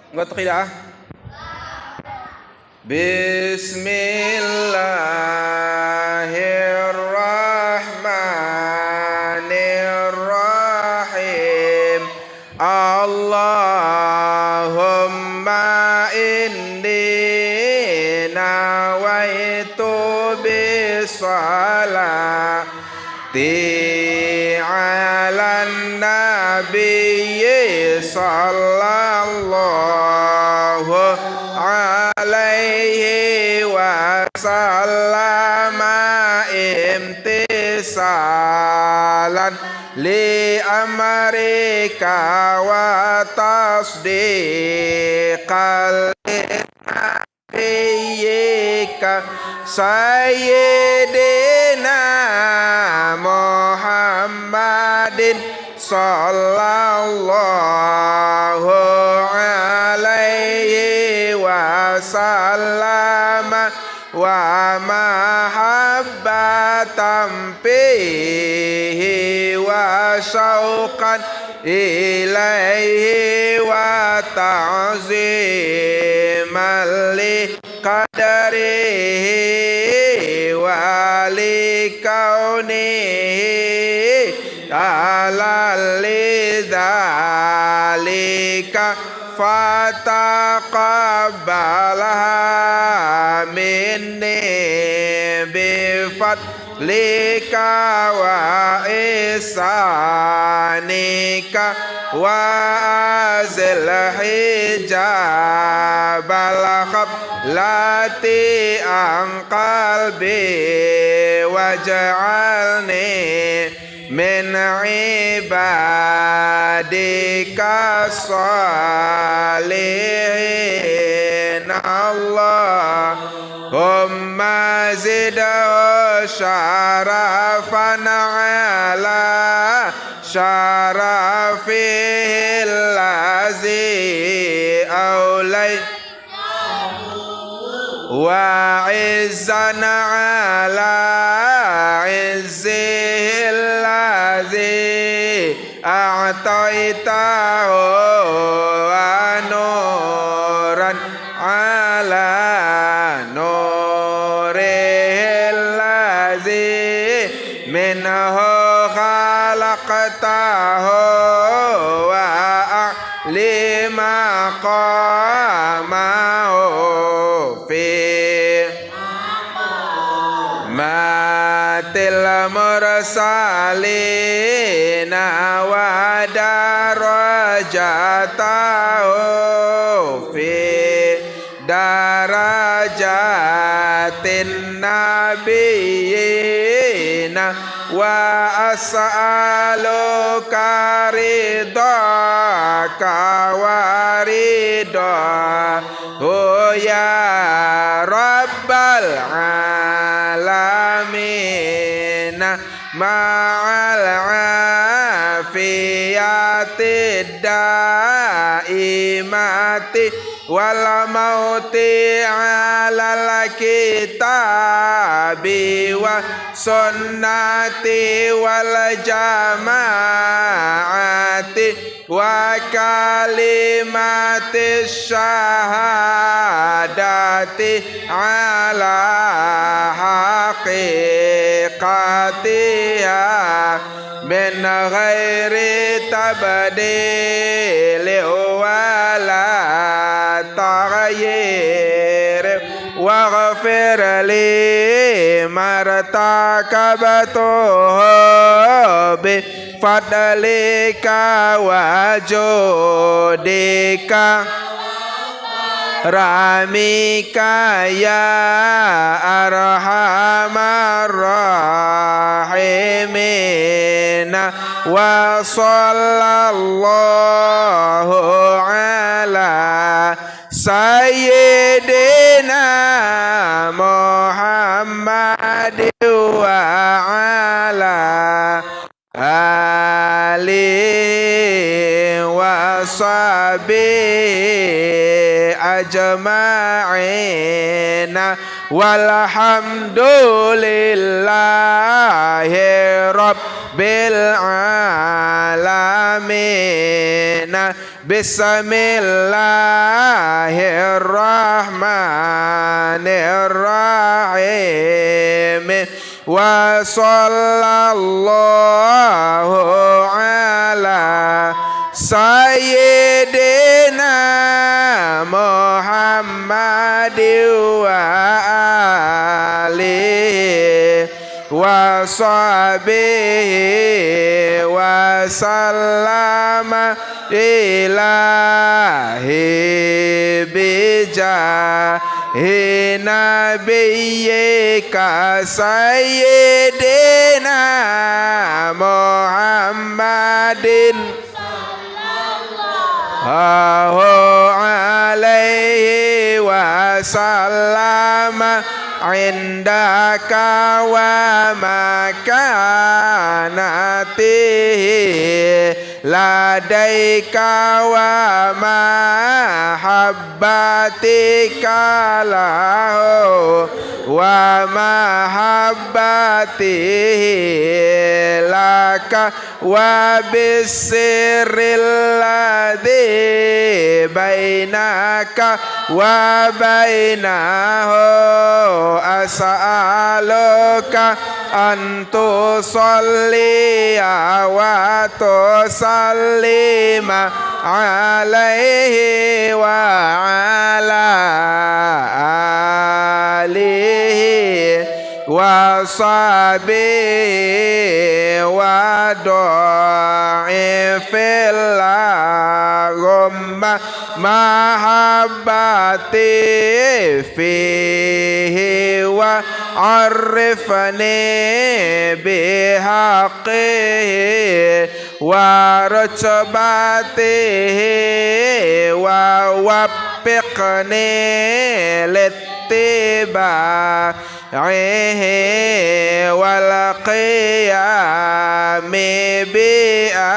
Nggak qidah. Bismillahirrahmanirrahim. Allahumma inni nawaitu bisalati ala nabiyyi sallallahu alaihi wasallama imtisalan li amrika wa tasdiqal nabiyyika sayyidina Muhammadin sallallahu alaihi wasallam wa mahabbatan fihi wa syauqan ilaihi wa ta'ziman li qadarihi wa li kaunihi ala lidzalika fataqabbalaha minni bifadlika wa ihsanika wa azil hijabal khablati an qalbi waj'alni min ibadika salihin. Allahumma zidhu syarafan ala syarafihil lazi aulai wa izzan ala izzihil lazi a'taitahu wa nuran ala nurihil lazi minhu khalaqtahu wa a'li maqamahu fi matil mursalina wa darajatahu fi darajatin nabiyina wa as'aluka ridaka wa ridahu ya rabbal alamin ma'al afiyatid daimati wal mauti alal kitabi wa sunnati wal jamaati wa kalimati syahadati ala haqiqatiha min ghairi tabdil wala taghyir waghfir li martakabtuhu bi fadlika wa judika ramika ya arhamar rahimin wa sallallahu ala sayyidina Muhammad wa ala alihi wa sahbihi ajma'in walhamdulillahi rabbil alamin بسم الله الرحمن الرحيم وصلى الله على سيدنا محمد وآله وصحبه وسلم إلهي بجاه نبيك سيدنا محمد الله عليه وسلم عندك ومكانته لديك ومحبتك له ومحبته لك وبالسر الذي بينك وبينه أسألك أن تصلي وتسلم عليه وعلى آله وصحبه وضاعف اللهم محبتي فيه وعرفني بحقه ورتبته ووفقني لاتباعه والقيام بآدابه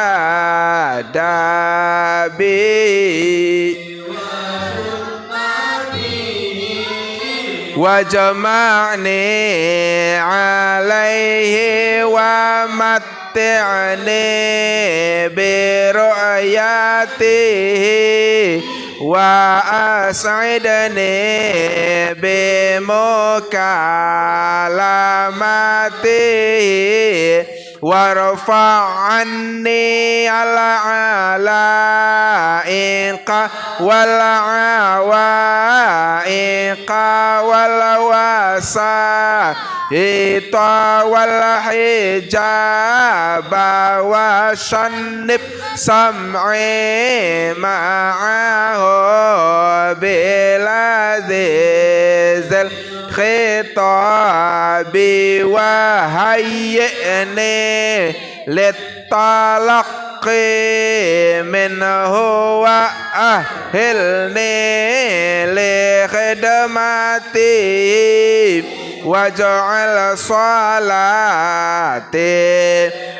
وجمعني عليه ومتعني برؤيته وأسعدني بمكالمته وارفع عني العلائق والعوائق والوسائط والحجاب وشنب سمعي معه بلذيذ الخطاب وهيئني للتلقي منه وأهلني لخدمته واجعل صلاتي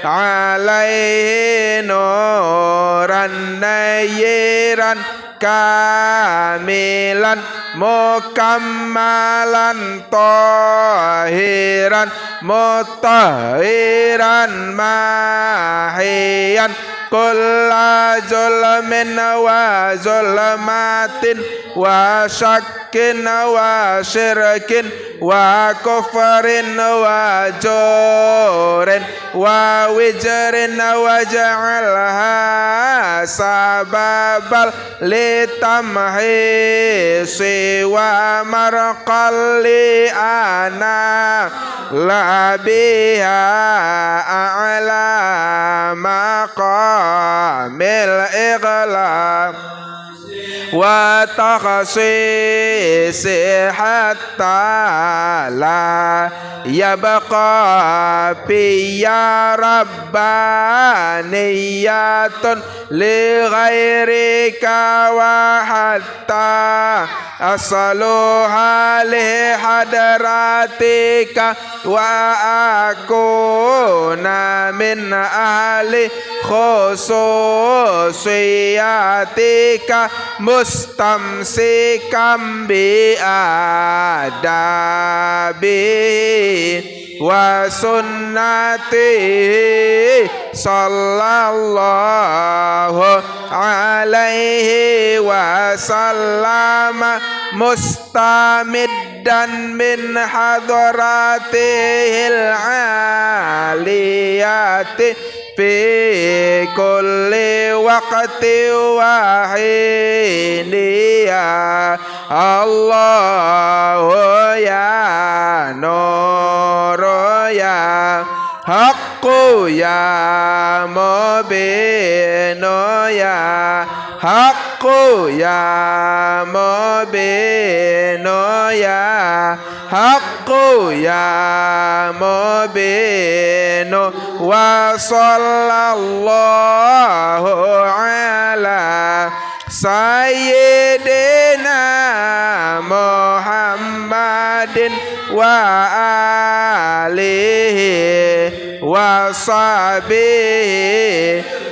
عليه نورا نيرا كاملا مكملا طاهرا مطهرا ماحيا كل ظلم وظلمات وشك وشرك وكفر وجور ووجر واجعلها سببا لتمحيص ومرقا لأنا لا بها أعلى مقام الإغلاق وتخصيص حتى لا يبقى في ربانية لغيرك وحتى أصلها لحضراتك وأكون من أهل خصوصياتك مستمسكا بآدابه وسنته صلى الله عليه وسلم مستمدا من حضراته العالية في كل وقت وحين يا الله يا نور يا حق يا مبين يا حق يا مبين يا حق يا مبين وصلى الله على سيدنا محمد وآله وصحبه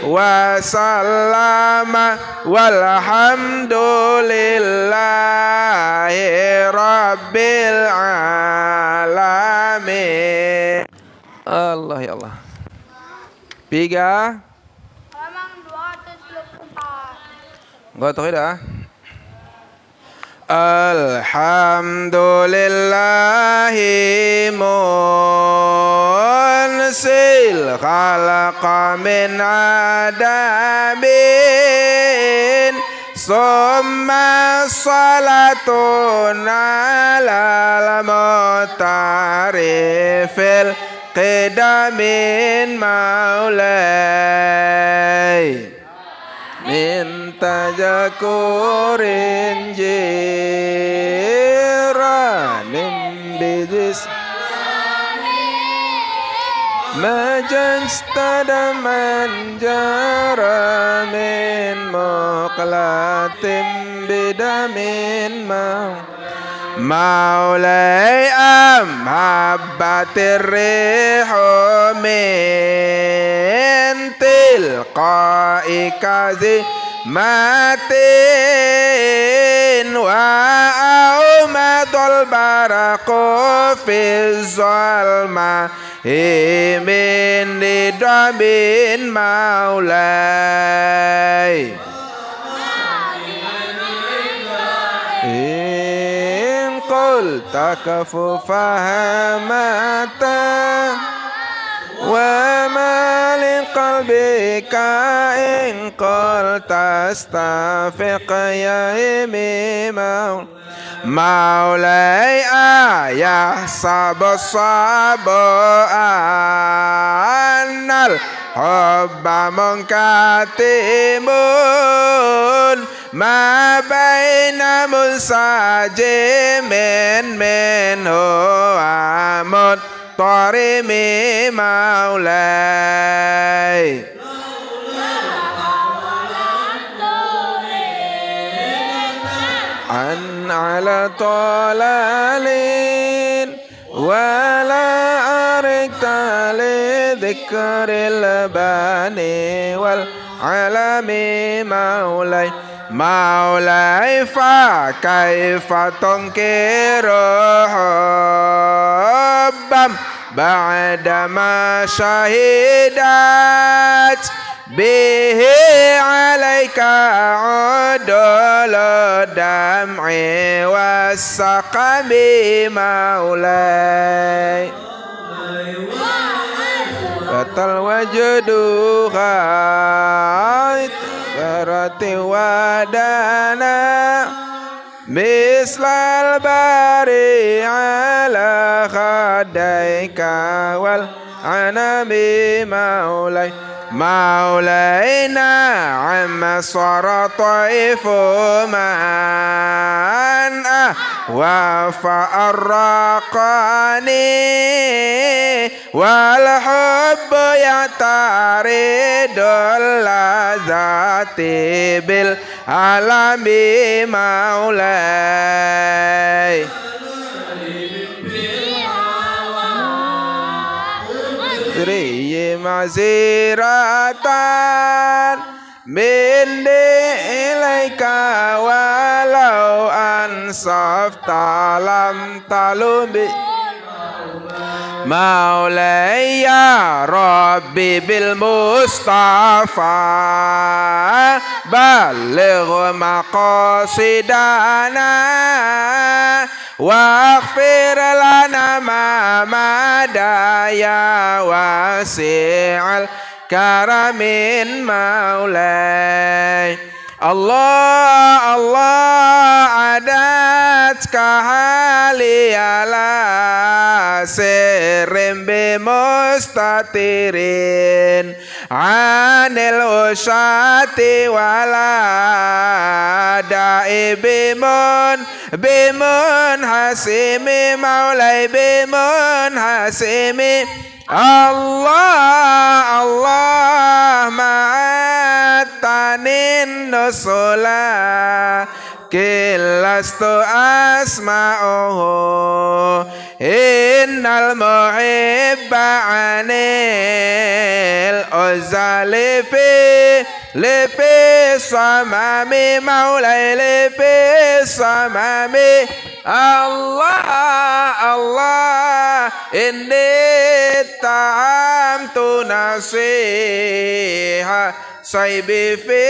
وسلم والحمد لله رب العالمين. Allah ya Allah. 3 halaman 224. Enggak tahu dah. Alhamdulillahi munsil khalaqa min adamin summa salatun ala mutarifil qidamin maulai min tajakurin jiranin bidis majanstada manjara min muqlatim bidamin maulai amhabbatir rihu min tilqai kazi matin wa aumadul baraqu fi zalma min lidabin maulai in qulta kafu fahamata wa ma li qalbika in qulta astafiq ya imam maulai ayah sabu annal hubba munkatimun ma baina musajimin minhu amut tarimi maulai an ala talalin wala arikta li dhikril bani wal alami maulai maulai fa kaifa tunkiru hubbam ba'da ma syahidat bihi alaika udul dam'i wasaqami maulai batal wajudu khait barati wadana mislal bari ala khadaika wal anami maulai مولانا عم صار طيف من وفى الرقاني والحب يطارد اللذات بالعالم مولاي maziratan minni ilaika walau ansafta lam talumi مولاي يا ربي بالمصطفى بلغ مقاصدنا واغفر لنا ما مدى يا واسع الكرم مولاي Allah Allah adat kahali ala serembe mustatirin anil usati wala da'i bimun hasimi maulai bimun hasimi Allah Allah ma'atanin nusula kilastu asma'uhu innal muhibba anil uzali lipi samami maulai lipi samami Allah Allah inni ta'amtu nasiha saybi fi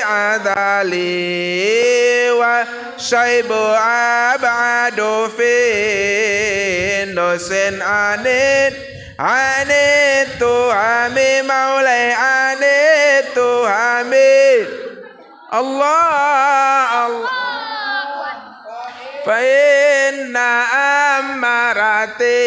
adali wa saybu abadu fi nusin anit tuhami maulai anit tuhami Allah Allah fa inna amarati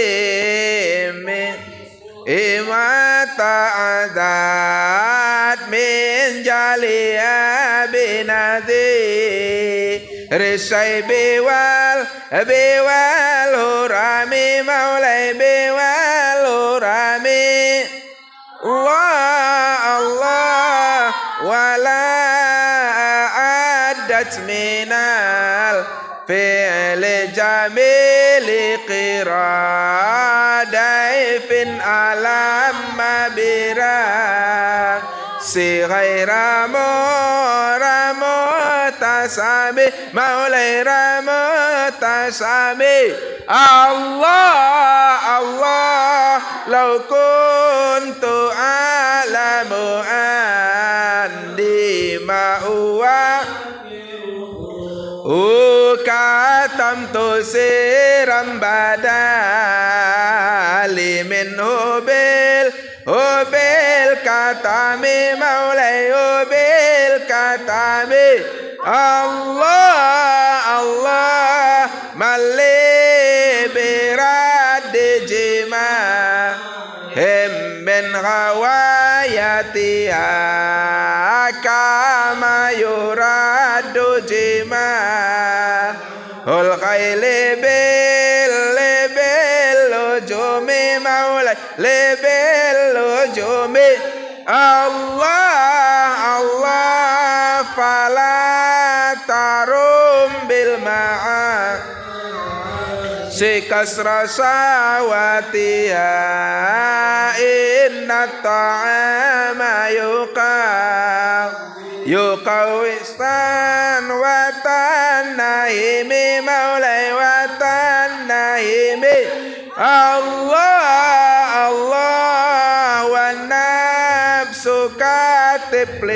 imata adat min jaliya binadi risai biwal hurami maulai biwal hurami Allah Allah wala adat minal fi'li jamili qiradaifin alam mabira si ghaira mutasami maulai mutasami Allah Allah law kuntu alamu andi ma'uwa katam tu siram badali min hubil katami maulai hubil katami Allah Allah mali birad jima him bin ghawayatiha kama yuradu jima ul khayli bil ujumi maulai bil ujumi Allah Allah fala tarum bil ma'a sikas rasawatiha inna ta'ama yuqawistan watan nahimi maulai watan nahimi Allah Allah wa nafsu katiplin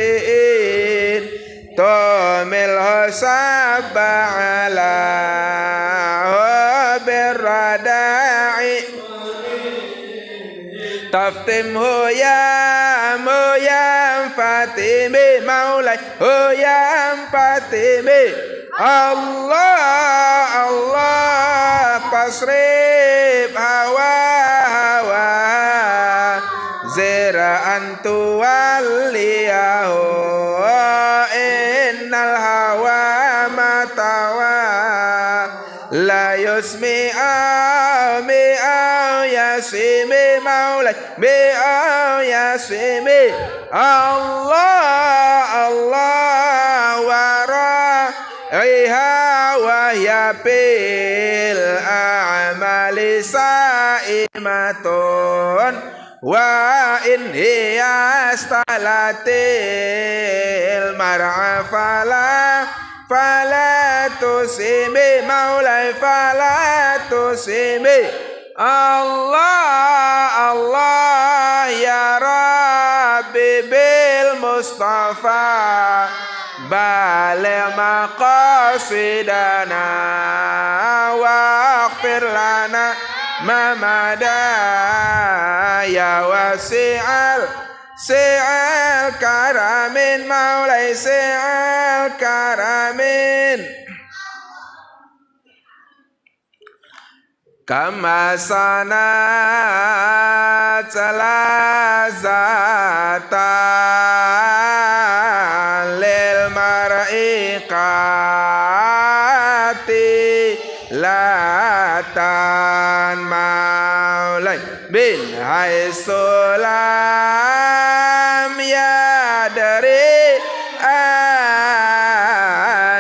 tomil husabba ala birradai taftimhu ya Fatimi maulai ya Fatimi Allah Allah pasrib hawa zira'an tuwalliyahu innal hawa matawa la yusmi'au mi'au yasimi maulai mi'au yasimi Allah Allah wara'iha wa yapil a'mali sa'imatun wa in hiya stalatil mar'a fala tusimi maulai fala tusimi Allah Allah ya Rabbi bil Mustafa baligh maqasidana waghfir lana ma mada ya wasi'al karamin maulai si'al karamin kama sanat salazatan lil mar'iqati latan maulai bin haisulam ya dari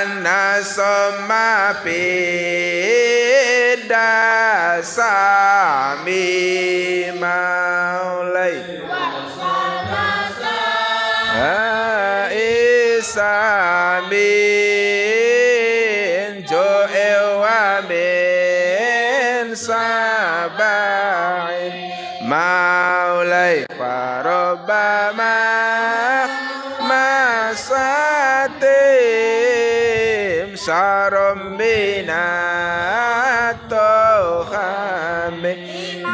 an-nasma sami maulai isamin jo'e wa min sabain maulai farobama masatim sarom binato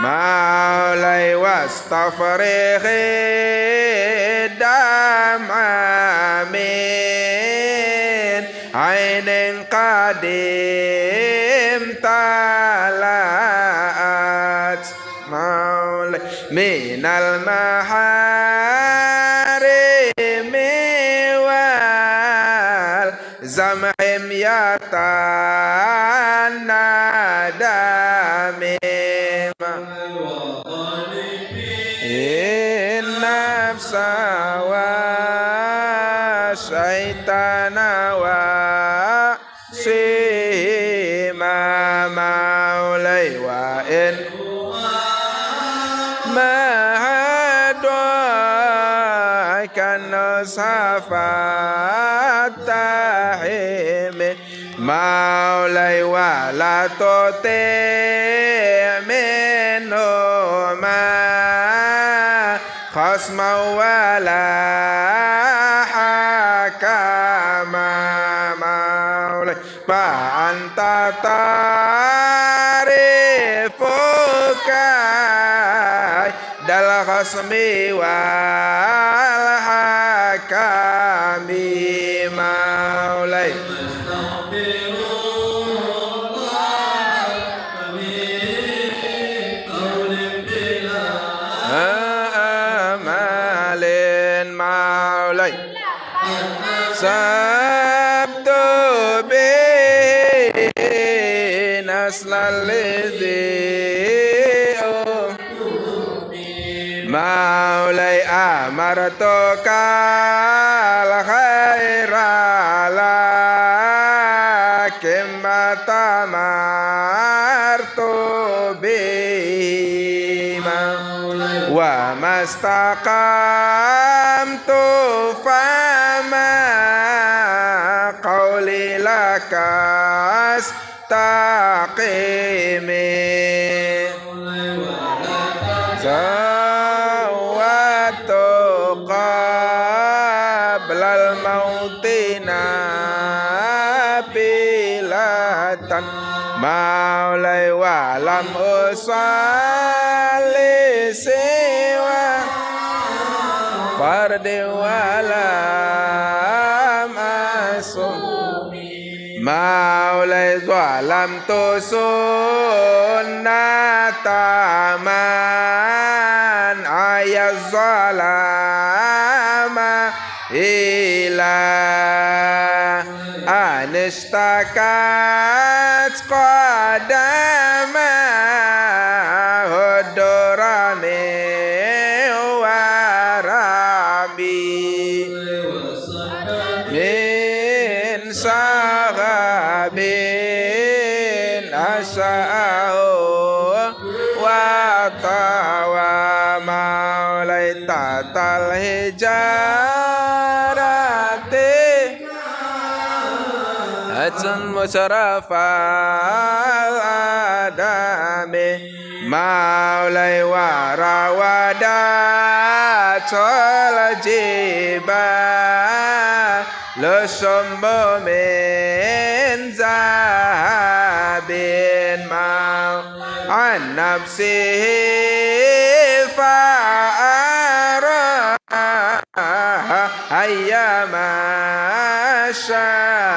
maulai wastafrighi dam'a min ainin qadim talaat maulai minal maharimi wal zam'im yatan nadami sawa syaitana wa sima maulai wa in mahadwa kana safatahim maulai wa la tote khasma wala hakama maulai fa anta tarifuka dal khasmi wal hakami maulai sabtu bin aslalidhi maulai amartuka al-khairala kimatamartu bima wa mastaqamtu kas taqimi zawatu qablal mautina bilatan maulai walam usali siwa fardi walam asum maulai zalam tu sunnataman ayaz zalama ila anistakat qadama hudurani warabi min sahabin asa'ahu wa tawa maulai tatal hijarati atun musarafal adami Maulai warawada Chol jiba Lusumbo min zahabin Mau an nafsihi fa'araha Hayyama syamabi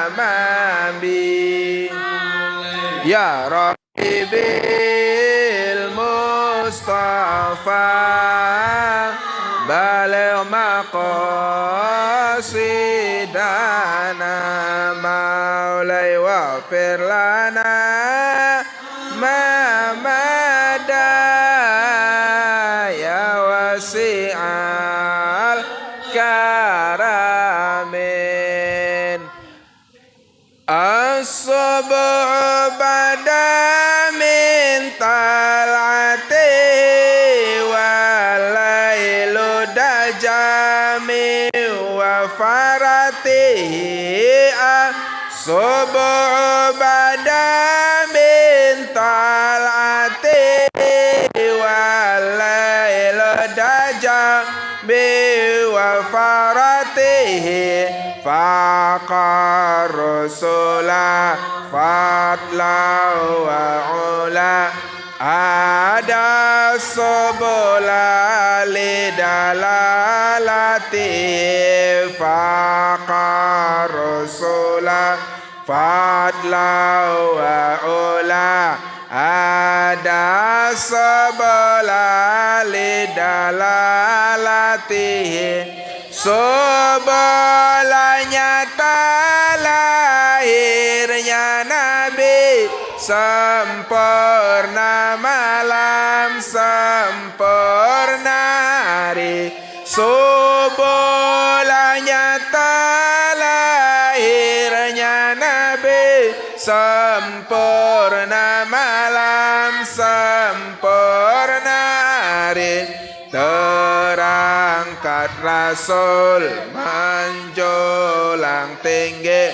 Ya Rabbi bil Mustafa Baligh maqasidana Maulai waghfir lana ma mada ya wasi'al karamin As-subuh bada min tal'ati walailu dajami wa faratihi As-subuh bada min tal'ati walailu dajami wa faratihi Faqar rusula fatla wa ula Ada subula lidalalati Faqar rusula fatla wa ula Ada subula lidalalati Sebelahnya lahirnya Nabi Sempurna malam sempurna hari Sebelahnya lahirnya Nabi Sempurna malam sempurna hari Terangkat Rasul menjulang tinggi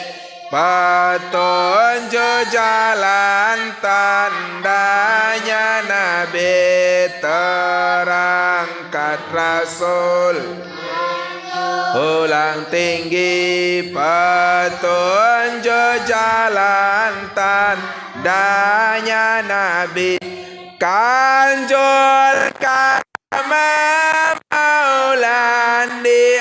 Petunjuk jalan tandanya Nabi Terangkat Rasul ulang tinggi Petunjuk jalan tandanya Nabi Kanjulkan Maulan di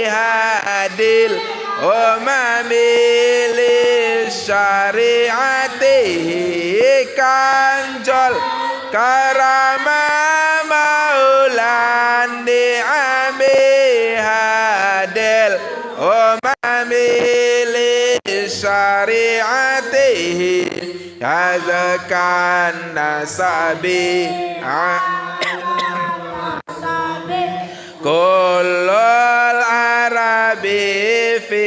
hadil umamili syariatihi kanjol karama maulan di hadil umamili syariatihi azkan nasabi Kullul arabi fi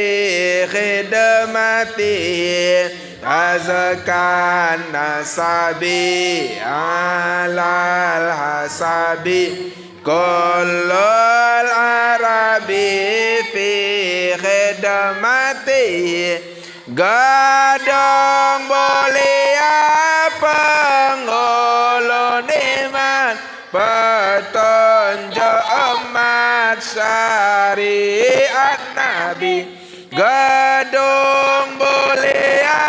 khidmatihi azkan nasabi alal hasabi Kullul arabi fi khidmatihi Gadang mulia penghulu nikmat petunjuk umat syariat Nabi Gedung mulia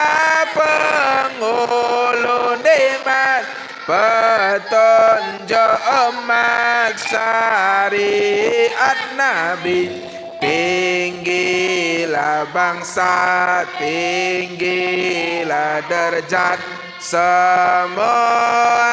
penghulu nikmat petunjuk umat syariat Nabi Tinggilah bangsa, tinggilah derajat Semua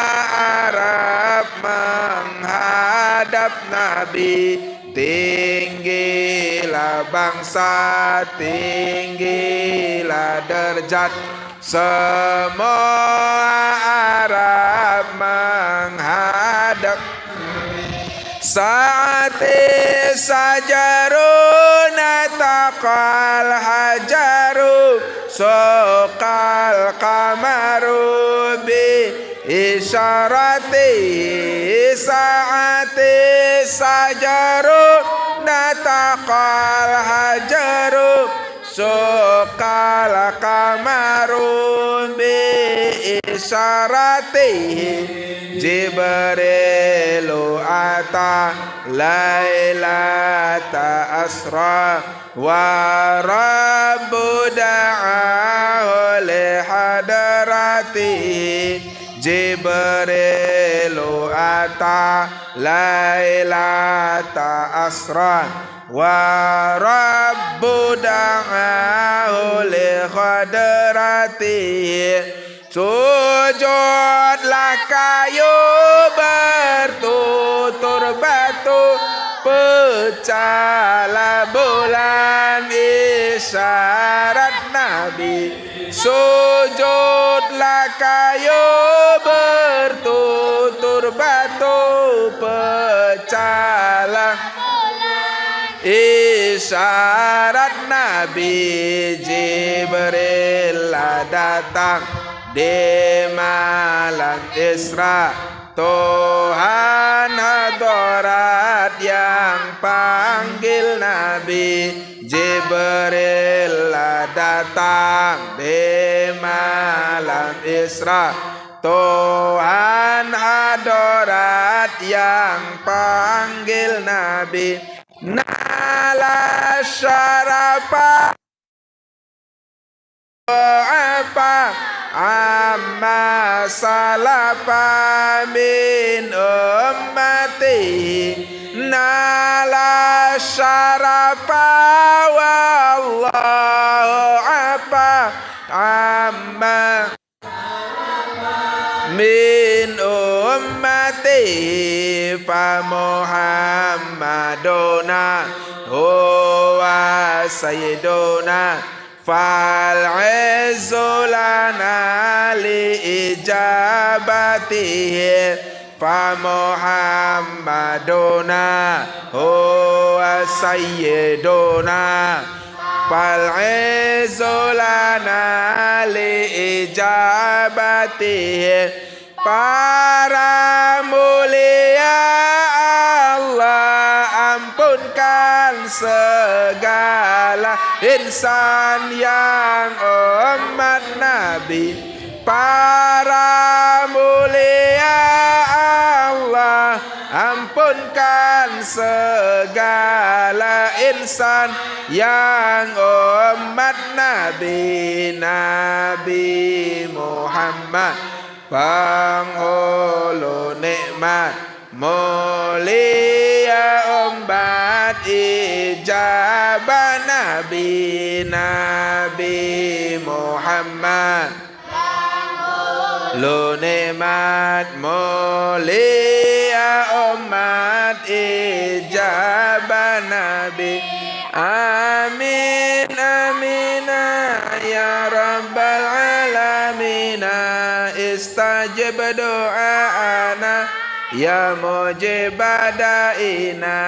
Arab menghadap Nabi Tinggilah bangsa, tinggilah derajat Semua Arab menghadap Saati sajarun taqal hajaru Suqal qamaru bi isyarati Saati sajarun taqal hajaru Suqal qamaru bi isyaratihi Jibrilu ata lailata asra wa rabbu da'ahu li hadratihi Jibrilu ata lailata asra wa rabbu da'ahu li hadratihi sujudlah kayu bertutur batu pecahlah bulan isyarat Nabi sujudlah kayu bertutur batu pecahlah isyarat Nabi Jibril datang di malam Isra Tuhan hadirat yang panggil Nabi Jibril datang di malam Isra Tuhan hadirat yang panggil Nabi nala syarafa apa amma salafa min ummati nala syarafa wallahu apa amma min ummati fa muhammaduna huwa sayyiduna fal izzu lana li ijabatihi fa muhammaduna huwa sayyiduna fal izzu lana li ijabatihi para mulia Allah ampunkan segala insan yang umat Nabi para mulia Allah ampunkan segala insan yang umat Nabi Nabi Muhammad penghulu nikmat mulia umat ijabah Nabi Nabi Muhammad lu nikmat mulia umat ijabah Nabi amin amin ya rabbal alamin istajib do'ana ya mujib da'ina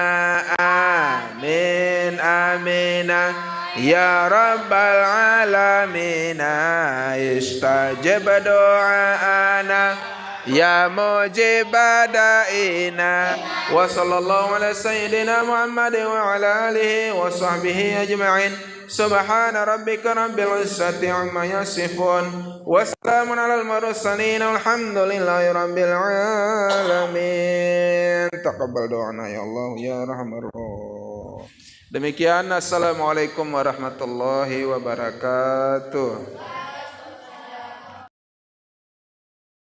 amin amin ya rabbal alamin istajib do'ana ya mujib da'ina wa sallallahu ala sayyidina Muhammad wa ala alihi wa sahbihi ajma'in subhana rabbika rabbil izzati amma yasifun wa salamun alal mursalin alhamdulillahi rabbil alamin taqabbal do'ana ya Allah ya rahmar rahim. Demikian assalamualaikum warahmatullahi wabarakatuh.